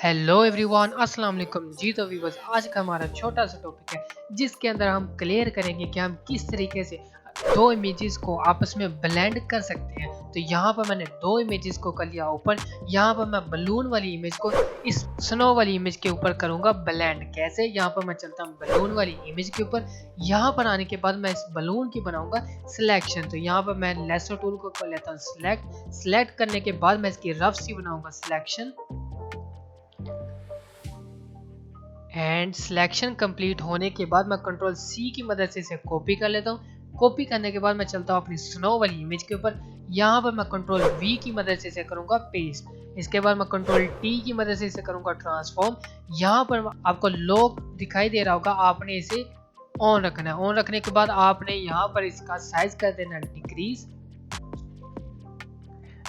Hello everyone, अस्सलाम वालेकुम जी। तो व्यूअर्स, आज का हमारा छोटा सा टॉपिक है जिसके अंदर हम क्लियर करेंगे कि हम किस तरीके से दो इमेजेस को आपस में ब्लेंड कर सकते हैं। तो यहाँ पर मैंने दो इमेजेस को कर लिया ऊपर। यहाँ पर मैं बलून वाली इमेज को इस स्नो वाली इमेज के ऊपर करूँगा ब्लेंड। कैसे? यहाँ पर मैं चलता हूँ बलून वाली इमेज के ऊपर। यहाँ पर आने के बाद मैं इस बलून की बनाऊंगा सिलेक्शन। तो यहाँ पर मैं लेसर टूल को कर लेता हूँ सिलेक्ट करने के बाद मैं इसकी रफ सी बनाऊंगा सिलेक्शन। एंड सिलेक्शन कंप्लीट होने के बाद मैं कंट्रोल सी की मदद से इसे कॉपी कर लेता हूँ। कॉपी करने के बाद मैं चलता हूँ अपनी स्नो वाली इमेज के ऊपर। यहाँ पर मैं कंट्रोल वी की मदद से इसे करूँगा पेस्ट। इसके बाद मैं कंट्रोल टी की मदद से इसे करूँगा ट्रांसफॉर्म। यहाँ पर आपको लॉक दिखाई दे रहा होगा, आपने इसे ऑन रखना है। ऑन रखने के बाद आपने यहाँ पर इसका साइज कर देना डिक्रीज।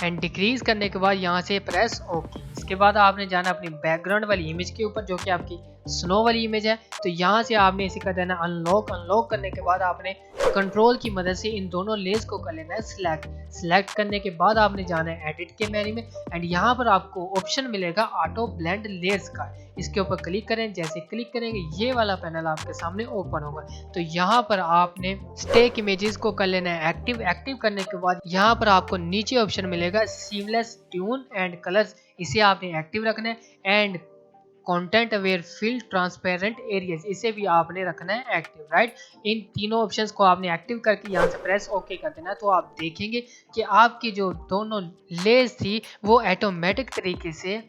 एंड डिक्रीज करने के बाद यहाँ से प्रेस ओके। इसके बाद आपने जाना अपनी बैकग्राउंड वाली इमेज के ऊपर जो कि आपकी स्नो वाली इमेज है। तो यहाँ से आपने इसे कर देना अनलॉक। अनलॉक करने के बाद आपने कंट्रोल की मदद से इन दोनों लेयर्स को कर लेना है सिलेक्ट करने के बाद आपने जाना है एडिट के मेन्यू में। एंड यहाँ पर आपको ऑप्शन मिलेगा ऑटो ब्लेंड लेयर्स का। इसके ऊपर क्लिक करें। जैसे क्लिक करेंगे ये वाला पैनल आपके सामने ओपन होगा। तो यहाँ पर आपने स्टेक इमेजेस को कर लेना है एक्टिव करने के बाद यहाँ पर आपको नीचे ऑप्शन मिलेगा सीमलेस ट्यून एंड कलर्स। इसे आपने एक्टिव रखना है। And content aware fill transparent areas, इसे भी आपने रखना है एक्टिव। राइट, इन तीनों ऑप्शंस को आपने एक्टिव करके यहाँ से प्रेस ओके कर देना। तो आप देखेंगे कि आपकी जो दोनों लेयर्स थी वो ऑटोमेटिक तरीके से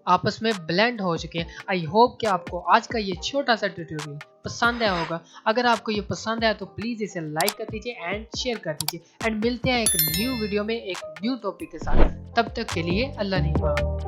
आपस में ब्लेंड हो चुके हैं। आई होप कि आपको आज का ये छोटा सा ट्यूटोरियल पसंद आया होगा। अगर आपको ये पसंद आया तो प्लीज इसे लाइक कर दीजिए एंड शेयर कर दीजिए। एंड मिलते हैं एक न्यू वीडियो में एक न्यू टॉपिक के साथ। तब तक के लिए अल्लाह निगहबान।